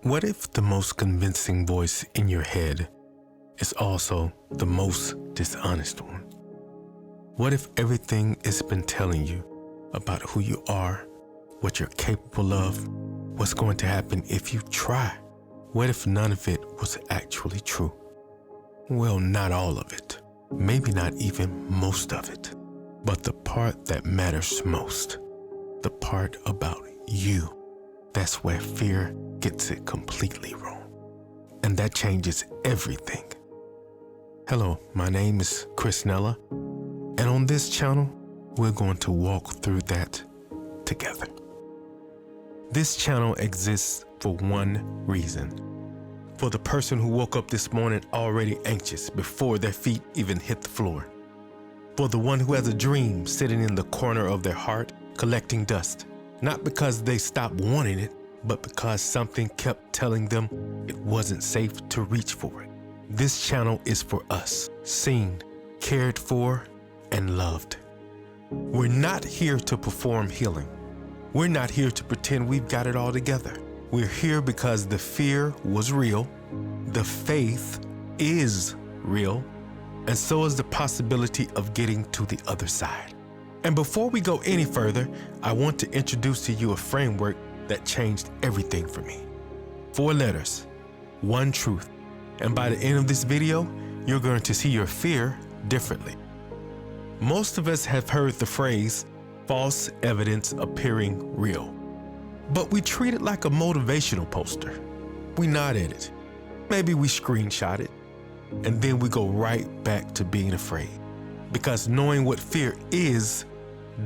What if the most convincing voice in your head is also the most dishonest one? What if everything it's been telling you about who you are, what you're capable of, what's going to happen if you try? What if none of it was actually true? Well, not all of it. Maybe not even most of it. But the part that matters most, the part about you, that's where fear gets it completely wrong. And that changes everything. Hello, my name is Chris Nella, and on this channel, we're going to walk through that together. This channel exists for one reason. For the person who woke up this morning already anxious before their feet even hit the floor. For the one who has a dream sitting in the corner of their heart collecting dust, not because they stopped wanting it, but because something kept telling them it wasn't safe to reach for it. This channel is for us, seen, cared for, and loved. We're not here to perform healing. We're not here to pretend we've got it all together. We're here because the fear was real, the faith is real, and so is the possibility of getting to the other side. And before we go any further, I want to introduce to you a framework that changed everything for me. 4 letters, 1 truth. And by the end of this video, you're going to see your fear differently. Most of us have heard the phrase, false evidence appearing real. But we treat it like a motivational poster. We nod at it. Maybe we screenshot it. And then we go right back to being afraid. Because knowing what fear is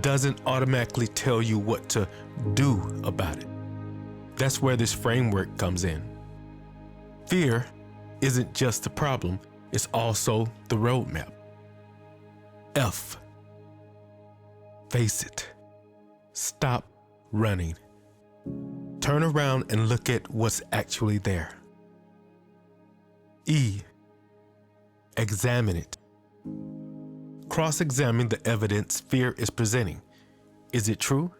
doesn't automatically tell you what to do about it. That's where this framework comes in. Fear isn't just the problem, it's also the roadmap. F. Face it. Stop running. Turn around and look at what's actually there. E. Examine it. Cross-examine the evidence fear is presenting. Is it true?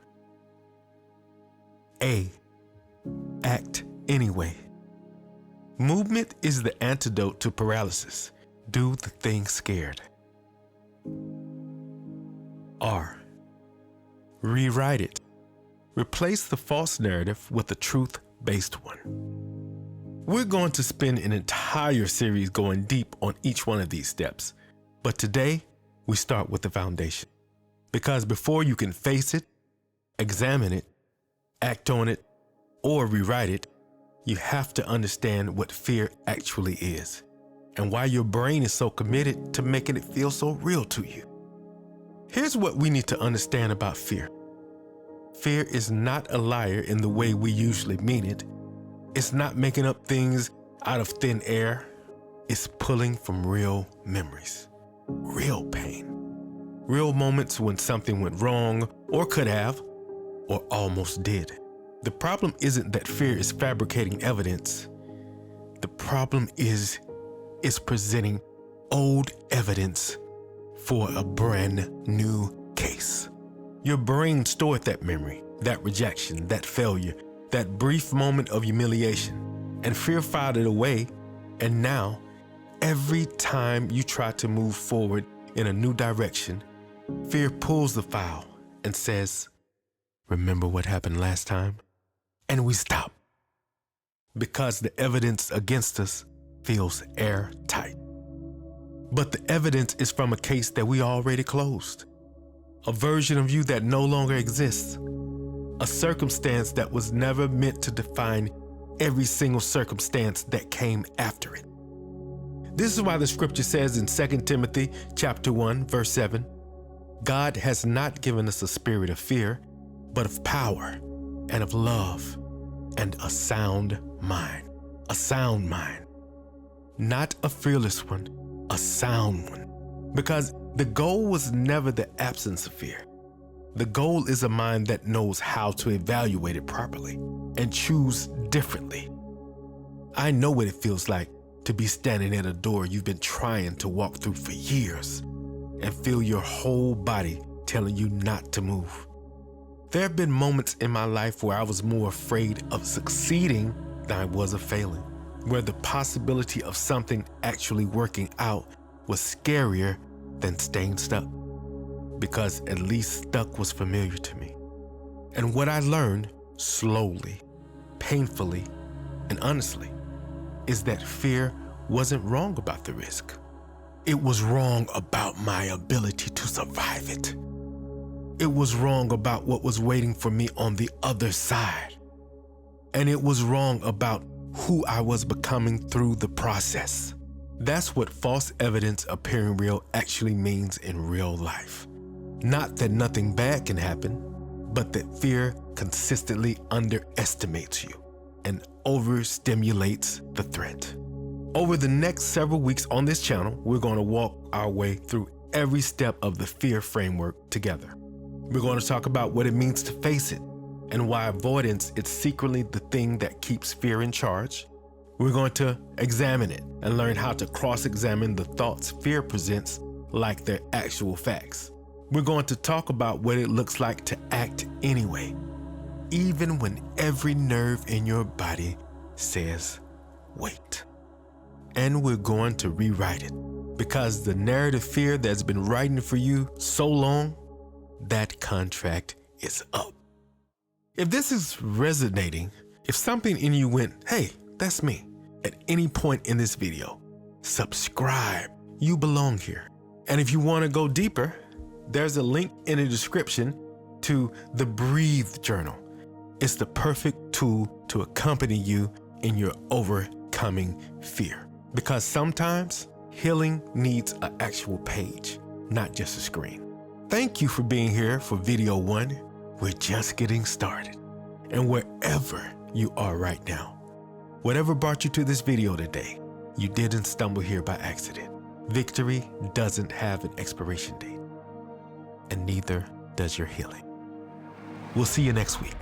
A. Act anyway. Movement is the antidote to paralysis. Do the thing scared. R. Rewrite it. Replace the false narrative with a truth-based one. We're going to spend an entire series going deep on each one of these steps, but today we start with the foundation. Because before you can face it, examine it, act on it, or rewrite it, you have to understand what fear actually is and why your brain is so committed to making it feel so real to you. Here's what we need to understand about fear. Fear is not a liar in the way we usually mean it. It's not making up things out of thin air. It's pulling from real memories, real pain, real moments when something went wrong or could have or almost did. The problem isn't that fear is fabricating evidence. The problem is it's presenting old evidence for a brand new case. Your brain stored that memory, that rejection, that failure, that brief moment of humiliation, and fear filed it away. And now, every time you try to move forward in a new direction, fear pulls the file and says, "Remember what happened last time?" And we stop because the evidence against us feels airtight. But the evidence is from a case that we already closed, a version of you that no longer exists, a circumstance that was never meant to define every single circumstance that came after it. This is why the scripture says in 2 Timothy chapter 1, verse 7, God has not given us a spirit of fear, but of power and of love and a sound mind. A sound mind. Not a fearless one, a sound one. Because the goal was never the absence of fear. The goal is a mind that knows how to evaluate it properly and choose differently. I know what it feels like to be standing at a door you've been trying to walk through for years and feel your whole body telling you not to move. There have been moments in my life where I was more afraid of succeeding I was a failing, where the possibility of something actually working out was scarier than staying stuck, because at least stuck was familiar to me. And what I learned slowly, painfully, and honestly is that fear wasn't wrong about the risk. It was wrong about my ability to survive it. It was wrong about what was waiting for me on the other side. And it was wrong about who I was becoming through the process. That's what false evidence appearing real actually means in real life. Not that nothing bad can happen, but that fear consistently underestimates you and overstimulates the threat. Over the next several weeks on this channel, we're going to walk our way through every step of the FEAR framework together. We're going to talk about what it means to face it and why avoidance is secretly the thing that keeps fear in charge. We're going to examine it and learn how to cross-examine the thoughts fear presents like they're actual facts. We're going to talk about what it looks like to act anyway, even when every nerve in your body says, wait. And we're going to rewrite it, because the narrative fear that's been writing for you so long, that contract is up. If this is resonating, if something in you went, hey, that's me, at any point in this video, subscribe. You belong here. And if you want to go deeper, there's a link in the description to the Breathe Journal. It's the perfect tool to accompany you in your overcoming fear. Because sometimes healing needs an actual page, not just a screen. Thank you for being here for video 1. We're just getting started. And wherever you are right now, whatever brought you to this video today, you didn't stumble here by accident. Victory doesn't have an expiration date, and neither does your healing. We'll see you next week.